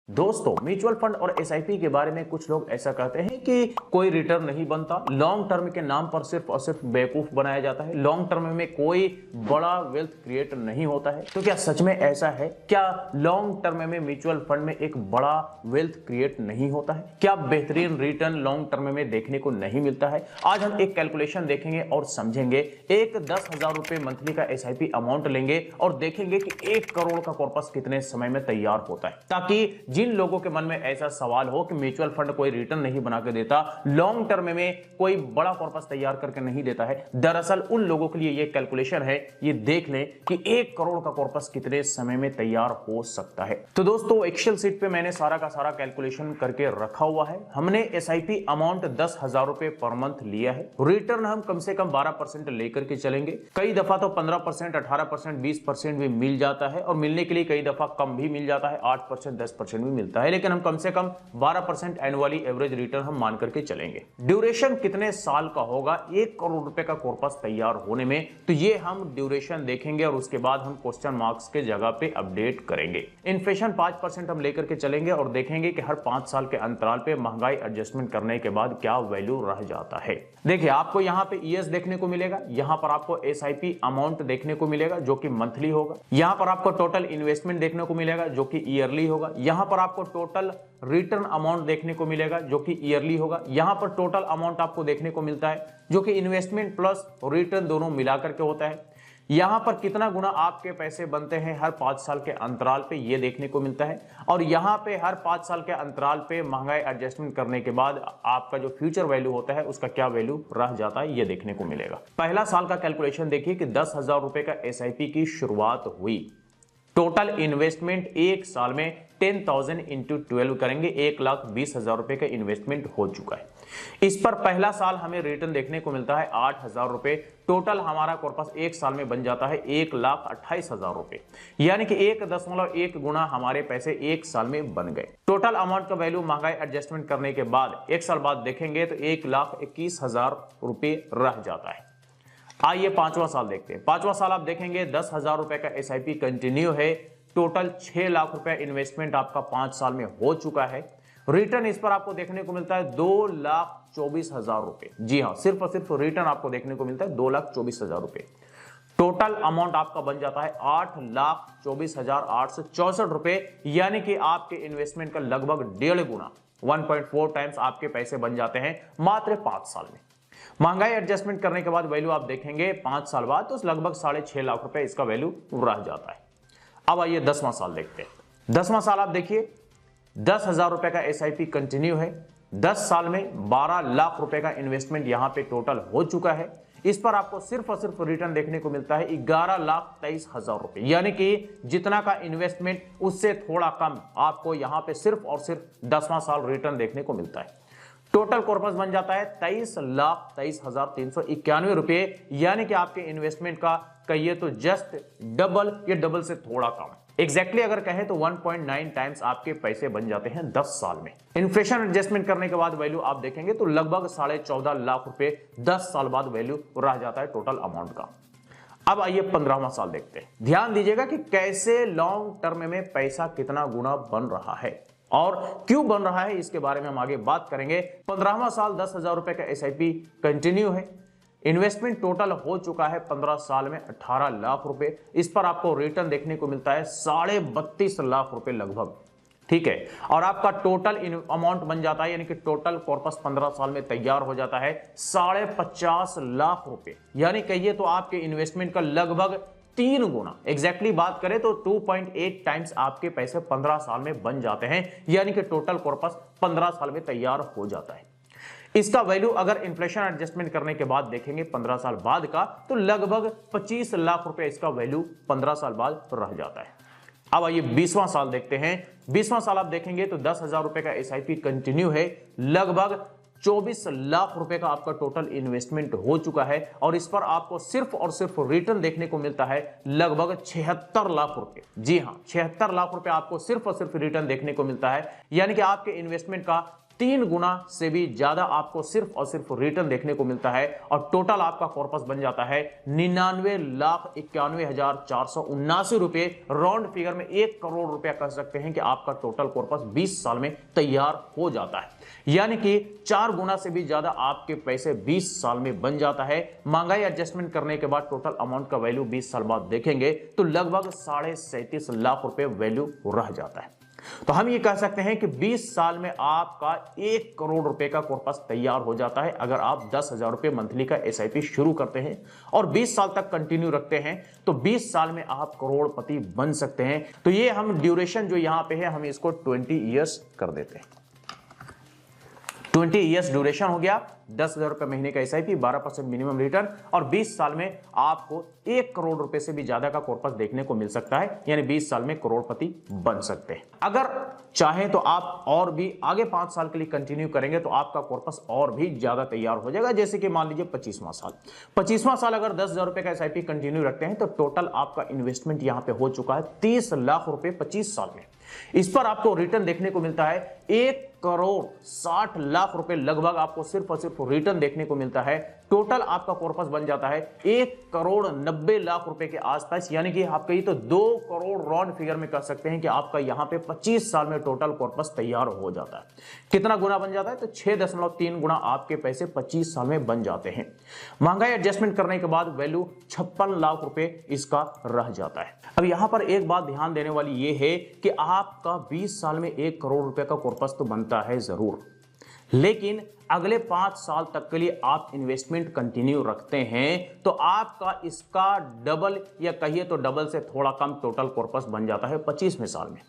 दोस्तों, mutual fund और SIP के बारे में कुछ लोग ऐसा कहते हैं कि कोई रिटर्न नहीं बनता, लॉन्ग टर्म के नाम पर सिर्फ और सिर्फ बेवकूफ बनाया जाता है, लॉन्ग टर्म में कोई बड़ा वेल्थ क्रिएट नहीं होता है। तो क्या सच में ऐसा है? क्या लॉन्ग टर्म में म्यूचुअल फंड में एक बड़ा वेल्थ क्रिएट नहीं होता है? क्या बेहतरीन रिटर्न लॉन्ग टर्म में देखने को नहीं मिलता है? आज हम एक कैलकुलेशन देखेंगे और समझेंगे। एक 10,000 रुपए मंथली का एसआईपी अमाउंट लेंगे और देखेंगे कि 1 करोड़ का कॉर्पस कितने समय में तैयार होता है, ताकि जिन लोगों के मन में ऐसा सवाल हो कि म्यूचुअल फंड कोई रिटर्न नहीं बना के देता, लॉन्ग टर्म में कोई बड़ा कॉर्पस तैयार करके नहीं देता है, दरअसल उन लोगों के लिए ये कैलकुलेशन है। ये देख लें कि 1 करोड़ का कॉर्पस कितने समय में तैयार हो सकता है। तो दोस्तों, एक्सेल सीट पे मैंने सारा का सारा कैलकुलेशन करके रखा हुआ है। हमने एसआईपी अमाउंट 10,000 रुपए पर मंथ लिया है। रिटर्न हम कम से कम 12% लेकर के चलेंगे। कई दफा तो 15%, 18%, 20% भी मिल जाता है और मिलने के लिए कई दफा कम भी मिल जाता है, 8%, 10% भी मिलता है, लेकिन हम कम से कम 12% एनुअली एवरेज रिटर्न हम मान करके चलेंगे। ड्यूरेशन कितने साल का होगा 1 करोड़ रुपए का कॉर्पस तैयार होने में, तो ये हम ड्यूरेशन देखेंगे और उसके बाद हम क्वेश्चन मार्क्स के जगह पे अपडेट करेंगे। इन्फ्लेशन 5% हम लेकर के चलेंगे और देखेंगे कि हर 5 साल के अंतराल पे महंगाई एडजस्टमेंट करने के बाद क्या वैल्यू रह जाता है। देखिए, आपको यहाँ पे ईएस देखने को मिलेगा, यहाँ पर आपको एसआईपी अमाउंट देखने को मिलेगा जो कि मंथली होगा, यहाँ पर आपको टोटल इन्वेस्टमेंट देखने को मिलेगा जो कि ईयरली होगा, यहाँ पर आपको टोटल रिटर्न अमाउंट देखने को मिलेगा जो कि ईयरली होगा, यहां पर टोटल अमाउंट आपको देखने को मिलता है जो कि इन्वेस्टमेंट प्लस रिटर्न दोनों मिलाकर के होता है। यहां पर कितना गुना आपके पैसे बनते हैं हर 5 साल के अंतराल पे ये देखने को मिलता है, और यहां पे हर 5 साल के अंतराल पे महंगाई एडजस्टमेंट करने के बाद आपका जो फ्यूचर वैल्यू होता है उसका क्या वैल्यू रह जाता है ये देखने को मिलेगा। पहला साल का कैलकुलेशन देखिए कि 10,000 रुपए का एसआईपी की शुरुआत हुई। टोटल इन्वेस्टमेंट एक साल में 10,000 इंटू 12 करेंगे, 1,20,000 रुपए का इन्वेस्टमेंट हो चुका है। इस पर पहला साल हमें रिटर्न देखने को मिलता है 8,000 रुपए। टोटल हमारा कॉर्पस एक साल में बन जाता है 1,28,000 रुपए, यानी कि 1.1 गुना हमारे पैसे एक साल में बन गए। टोटल अमाउंट का वैल्यू महंगाई एडजस्टमेंट करने के बाद एक साल बाद देखेंगे तो 1,21,000 रुपए रह जाता है। आइए 5वां साल देखते हैं। 5वां साल आप देखेंगे 10,000 रुपए का एसआईपी कंटिन्यू है। टोटल 6 लाख रुपए इन्वेस्टमेंट आपका 5 साल में हो चुका है। रिटर्न इस पर आपको देखने को मिलता है 2,24,000 रुपए। जी हां, सिर्फ और सिर्फ रिटर्न आपको देखने को मिलता है 2,24,000 रुपए। टोटल अमाउंट आपका बन जाता है 8,24,864 रुपए, यानी कि आपके इन्वेस्टमेंट का लगभग 1.5 गुना, 1.4 टाइम्स आपके पैसे बन जाते हैं मात्र 5 साल में। महंगाई एडजस्टमेंट करने के बाद वैल्यू आप देखेंगे 5 साल बाद तो लगभग 6.5 लाख रुपए इसका वैल्यू रह जाता है। अब आइए 10वां साल देखते हैं। 10वां साल आप देखिए 10,000 रुपए का एसआईपी कंटिन्यू है। 10 साल में 12 लाख रुपए का इन्वेस्टमेंट यहां पे टोटल हो चुका है। इस पर आपको सिर्फ और सिर्फ रिटर्न देखने को मिलता है 11,23,000 रुपए, यानी कि जितना का इन्वेस्टमेंट उससे थोड़ा कम आपको यहां पे सिर्फ और सिर्फ 10वां साल रिटर्न देखने को मिलता है। टोटल कॉर्पस बन जाता है 23,23,391 रुपए, यानी कि आपके इन्वेस्टमेंट का कहिए तो जस्ट डबल या डबल से थोड़ा कम। एग्जैक्टली अगर कहें तो 1.9 टाइम्स आपके पैसे बन जाते हैं 10 साल में। इन्फ्लेशन एडजस्टमेंट करने के बाद वैल्यू आप देखेंगे तो लगभग 14.5 लाख रुपए 10 साल बाद वैल्यू रह जाता है टोटल अमाउंट का। अब आइए 15वां साल देखते हैं। ध्यान दीजिएगा कि कैसे लॉन्ग टर्म में पैसा कितना गुना बन रहा है और क्यों बन रहा है, इसके बारे में हम आगे बात करेंगे। 15वां साल 10,000 रुपए का एसआईपी कंटिन्यू है। इन्वेस्टमेंट टोटल हो चुका है 15 साल में 18 लाख रुपए। इस पर आपको रिटर्न देखने को मिलता है 32.5 लाख रुपए लगभग, ठीक है। और आपका टोटल अमाउंट बन जाता है, यानी कि टोटल कॉर्पस 15 साल में तैयार हो जाता है 50.5 लाख रुपए, यानी कहिए तो आपके इन्वेस्टमेंट का लगभग 3 गुना। एग्जैक्टली बात करें तो 2.8 टाइम्स आपके पैसे 15 साल में बन जाते हैं, यानी कि टोटल कॉर्पस 15 साल में तैयार हो जाता है। इसका वैल्यू अगर इन्फ्लेशन एडजस्टमेंट करने के बाद देखेंगे 15 साल बाद का, तो लगभग 25 लाख रुपए इसका वैल्यू 15 साल बाद रह जाता है। अब आइए 20वां साल देखते हैं। 20वां साल आप देखेंगे तो 10,000 रुपए का एसआईपी कंटिन्यू है। लगभग 24 लाख रुपए का आपका टोटल इन्वेस्टमेंट हो चुका है और इस पर आपको सिर्फ और सिर्फ रिटर्न देखने को मिलता है लगभग 76 लाख रुपए। जी हां, 76 लाख रुपए आपको सिर्फ और सिर्फ रिटर्न देखने को मिलता है, यानी कि आपके इन्वेस्टमेंट का 3 गुना से भी ज्यादा आपको सिर्फ और सिर्फ रिटर्न देखने को मिलता है और टोटल आपका कॉर्पस बन जाता है 99,91,479 रुपए। राउंड फिगर में 1 करोड़ रुपया कह सकते हैं कि आपका टोटल कॉर्पस 20 साल में तैयार हो जाता है, यानी कि 4 गुना से भी ज्यादा आपके पैसे 20 साल में बन जाता है। महंगाई एडजस्टमेंट करने के बाद टोटल अमाउंट का वैल्यू 20 साल बाद देखेंगे तो लगभग 37.5 लाख रुपए वैल्यू रह जाता है। तो हम ये कह सकते हैं कि 20 साल में आपका 1 करोड़ रुपए का कॉर्पस तैयार हो जाता है अगर आप 10,000 रुपए मंथली का एसआईपी शुरू करते हैं और 20 साल तक कंटिन्यू रखते हैं तो 20 साल में आप करोड़पति बन सकते हैं। तो ये हम ड्यूरेशन जो यहां पे है हम इसको 20 ईयर्स कर देते हैं। 20 ईयर्स ड्यूरेशन हो गया, 10,000 रुपए महीने का एसआईपी, 12% मिनिमम रिटर्न और 20 साल में आपको 1 करोड़ रुपए से भी ज्यादा का कॉर्पस देखने को मिल सकता है, यानी 20 साल में करोड़पति बन सकते हैं। अगर चाहें तो आप और भी आगे 5 साल के लिए कंटिन्यू करेंगे तो आपका कॉर्पस और भी ज्यादा तैयार हो जाएगा। जैसे कि मान लीजिए 25वां साल अगर 10,000 रुपए का एसआईपी कंटिन्यू रखते हैं तो टोटल आपका इन्वेस्टमेंट यहां पे हो चुका है 30 लाख रुपए 25 साल में। इस पर आपको रिटर्न देखने को मिलता है 1 करोड़ 60 लाख रुपए लगभग आपको सिर्फ और सिर्फ रिटर्न देखने को मिलता है। टोटल आपका कॉर्पस बन जाता है 1 करोड़ 90 लाख रुपए के आसपास, यानी कि आपका ये तो 2 करोड़ राउंड फिगर में कह सकते हैं कि आपका यहां पे 25 साल में टोटल कॉर्पस तैयार हो जाता है। कितना गुना बन जाता है तो 6.3 गुना आपके पैसे 25 साल में बन जाते हैं। महंगाई एडजस्टमेंट करने के बाद वैल्यू 56 लाख रुपए इसका रह जाता है। अब यहां पर एक बात ध्यान देने वाली ये है कि आपका 20 साल में 1 करोड़ रुपए का कॉर्पस तो बनता है जरूर, लेकिन अगले 5 साल तक के लिए आप इन्वेस्टमेंट कंटिन्यू रखते हैं तो आपका इसका डबल या कहिए तो डबल से थोड़ा कम टोटल कॉर्पस बन जाता है 25वें साल में।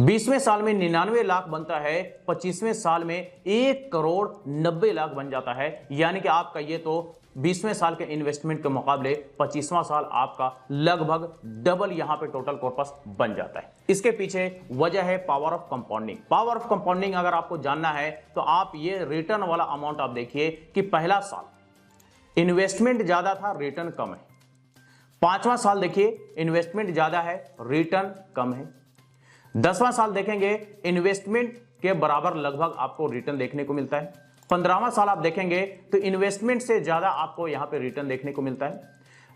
20वें साल में 99 लाख बनता है, 25वें साल में 1 करोड़ 90 लाख बन जाता है, यानी कि आप कहिए तो 20वें साल के इन्वेस्टमेंट के मुकाबले 25वां साल आपका लगभग डबल यहां पे टोटल कॉर्पस बन जाता है। इसके पीछे वजह है power of compounding. Power of compounding अगर आपको जानना है तो आप ये रिटर्न वाला अमाउंट आप देखिए कि पहला साल इन्वेस्टमेंट ज्यादा था, रिटर्न कम है। 5वां साल देखिए इन्वेस्टमेंट ज्यादा है, रिटर्न कम है। 10वां साल देखेंगे इन्वेस्टमेंट के बराबर लगभग आपको रिटर्न देखने को मिलता है। 15वां साल आप देखेंगे तो इन्वेस्टमेंट से ज्यादा आपको यहां पे रिटर्न देखने को मिलता है।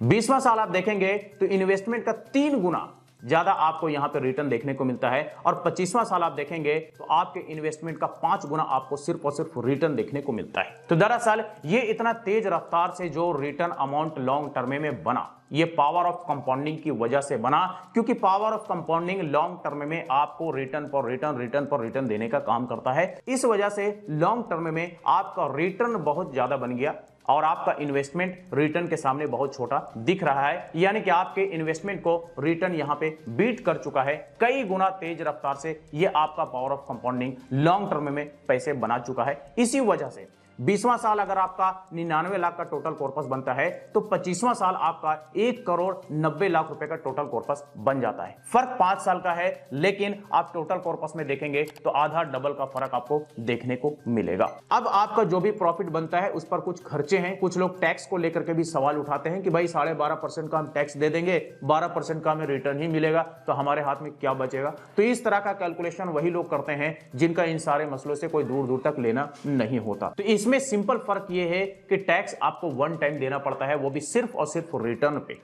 20वां साल आप देखेंगे तो इन्वेस्टमेंट का 3 गुना ज्यादा आपको यहां पे रिटर्न देखने को मिलता है और 25वां साल आप देखेंगे तो आपके इन्वेस्टमेंट का 5 गुना आपको सिर्फ और सिर्फ रिटर्न देखने को मिलता है। तो दरअसल ये इतना तेज रफ्तार से जो रिटर्न अमाउंट लॉन्ग टर्म में बना, ये पावर ऑफ कंपाउंडिंग की वजह से बना, क्योंकि power of compounding long term में आपको रिटर्न पर रिटर्न देने का काम करता है। इस वजह से लॉन्ग टर्म में आपका रिटर्न बहुत ज्यादा बन गया और आपका इन्वेस्टमेंट रिटर्न के सामने बहुत छोटा दिख रहा है, यानी कि आपके इन्वेस्टमेंट को रिटर्न यहां पे बीट कर चुका है कई गुना तेज रफ्तार से। ये आपका power of compounding long term में पैसे बना चुका है। इसी वजह से 20वां साल अगर आपका 99 लाख का टोटल कॉर्पस बनता है तो 25वां साल आपका 1 करोड़ 90 लाख रुपए का टोटल कॉर्पस बन जाता है। फर्क 5 साल का है, लेकिन आप टोटल कॉर्पस में देखेंगे तो आधा डबल का फर्क आपको देखने को मिलेगा। अब आपका जो भी प्रॉफिट बनता है उस पर कुछ खर्चे हैं। कुछ लोग टैक्स को लेकर के भी सवाल उठाते हैं कि भाई 12.5% का हम टैक्स दे देंगे, 12% का हमें रिटर्न ही मिलेगा, तो हमारे हाथ में क्या बचेगा। तो इस तरह का कैलकुलेशन वही लोग करते हैं जिनका इन सारे मसलों से कोई दूर दूर तक लेना नहीं होता। तो इसमें सिंपल फर्क यह है कि टैक्स आपको 1 टाइम देना पड़ता है, वो भी सिर्फ और सिर्फ रिटर्न पे,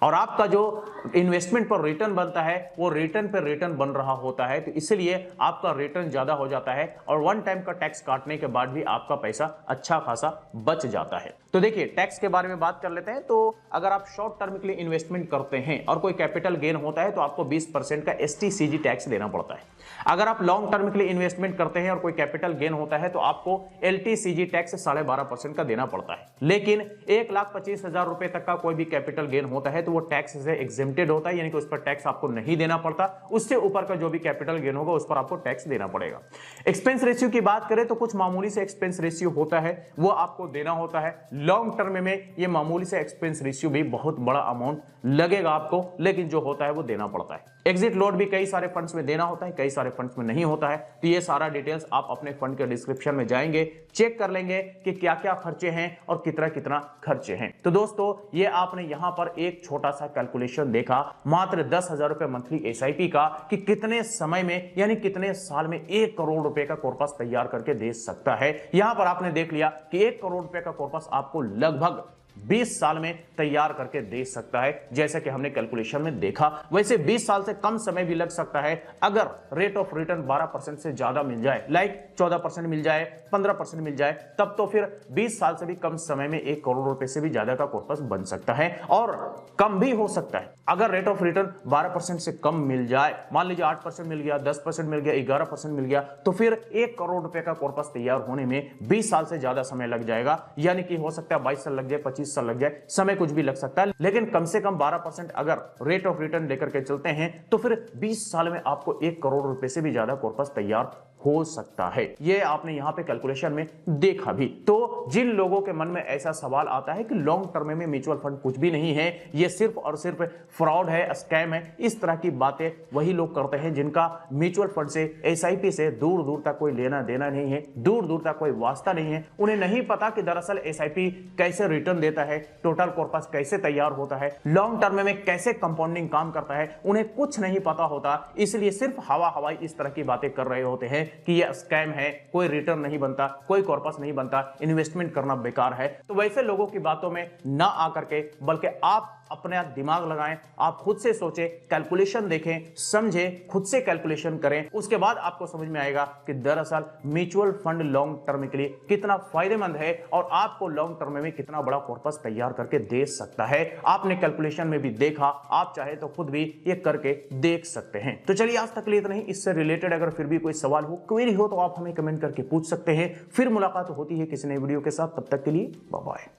और आपका जो इन्वेस्टमेंट पर रिटर्न बनता है वो रिटर्न पे रिटर्न बन रहा होता है। तो इसलिए आपका रिटर्न ज्यादा हो जाता है और 1 टाइम का टैक्स काटने के बाद भी आपका पैसा अच्छा खासा बच जाता है। तो देखिए टैक्स के बारे में बात कर लेते हैं। तो अगर आप शॉर्ट टर्म के लिए इन्वेस्टमेंट करते हैं और कोई कैपिटल गेन होता है तो आपको 20% का STCG टैक्स देना पड़ता है। अगर आप लॉन्ग टर्म के लिए इन्वेस्टमेंट करते हैं और कोई कैपिटल गेन होता है तो आपको LTCG टैक्स 12.5% का देना पड़ता है। लेकिन 1,25,000 रुपए तक का कोई भी कैपिटल गेन होता है तो वो टैक्स से एग्जेम्प्टेड होता है, यानी कि उस पर टैक्स आपको नहीं देना पड़ता। उससे ऊपर का जो भी कैपिटल गेन होगा उस पर आपको टैक्स देना पड़ेगा। एक्सपेंस रेशियो की बात करें तो कुछ मामूली से एक्सपेंस रेशियो होता है, वो आपको देना होता है। लॉन्ग टर्म में ये मामूली से एक्सपेंस रेशियो भी बहुत बड़ा अमाउंट लगेगा आपको, लेकिन जो होता है वो देना पड़ता है। एग्जिट लोड भी कई सारे फंड्स में देना होता है, कई सारे फंड्स में नहीं होता है। तो ये सारा डिटेल्स आप अपने फंड के डिस्क्रिप्शन में जाएंगे, चेक कर लेंगे कि क्या क्या खर्चे हैं और कितना कितना खर्चे हैं। तो दोस्तों ये आपने यहां पर एक छोटा सा कैलकुलेशन देखा मात्र 10,000 रुपए मंथली एसआईपी का, कि कितने समय में यानी कितने साल में 1 करोड़ रुपए का कॉर्पस तैयार करके दे सकता है। यहां पर आपने देख लिया कि 1 करोड़ रुपए का कॉर्पस आपको लगभग 20 साल में तैयार करके दे सकता है, जैसे कि हमने कैलकुलेशन में देखा। वैसे 20 साल से कम समय भी लग सकता है अगर रेट ऑफ रिटर्न 12% से ज्यादा मिल जाए, लाइक 14% मिल जाए, 15% मिल जाए, तब तो फिर 20 साल से भी कम समय में 1 करोड़ रुपए से भी ज्यादा का कॉर्पस बन सकता है। और कम भी हो सकता है, अगर रेट ऑफ रिटर्न 12% से कम मिल जाए, मान लीजिए 8% मिल गया, 10% मिल गया, 11% मिल गया, तो फिर 1 करोड़ रुपए का कॉर्पस तैयार होने में 20 साल से ज्यादा समय लग जाएगा। यानी कि हो सकता है 22 साल लग जाए, 25 साल लग जाए, समय कुछ भी लग सकता है, लेकिन कम से कम 12% अगर रेट ऑफ रिटर्न लेकर के चलते हैं तो फिर 20 साल में आपको 1 करोड़ रुपए से भी ज्यादा कॉर्पस तैयार हो सकता है। ये आपने यहां पे कैलकुलेशन में देखा भी। तो जिन लोगों के मन में ऐसा सवाल आता है कि लॉन्ग टर्म में म्यूचुअल फंड कुछ भी नहीं है, ये सिर्फ और सिर्फ फ्रॉड है, स्कैम है, इस तरह की बातें वही लोग करते हैं जिनका म्यूचुअल फंड से, एसआईपी से दूर दूर तक कोई लेना देना नहीं है, दूर दूर तक कोई वास्ता नहीं है। उन्हें नहीं पता कि दरअसल एसआईपी कैसे रिटर्न देता है, टोटल कॉर्पस कैसे तैयार होता है, लॉन्ग टर्म में कैसे कंपाउंडिंग काम करता है, उन्हें कुछ नहीं पता होता। इसलिए सिर्फ हवा हवाई इस तरह की बातें कर रहे होते हैं कि यह स्कैम है, कोई रिटर्न नहीं बनता, कोई कॉर्पस नहीं बनता, इन्वेस्टमेंट करना बेकार है। तो वैसे लोगों की बातों में ना आकर के, बल्कि आप अपना दिमाग लगाएं, आप खुद से सोचें, कैलकुलेशन देखें, समझें, खुद से कैलकुलेशन करें, उसके बाद आपको समझ में आएगा कि दरअसल म्यूचुअल फंड लॉन्ग टर्म के लिए कितना फायदेमंद है और आपको लॉन्ग टर्म में कितना बड़ा कॉर्पस तैयार करके दे सकता है। आपने कैलकुलेशन में भी देखा, आप चाहे तो खुद भी ये करके देख सकते हैं। तो चलिए आज तक लिए इतना ही। इससे रिलेटेड अगर फिर भी कोई सवाल हो, क्वेरी हो, तो आप हमें कमेंट करके पूछ सकते हैं। फिर मुलाकात होती है किसी नई वीडियो के साथ, तब तक के लिए बाय बाय।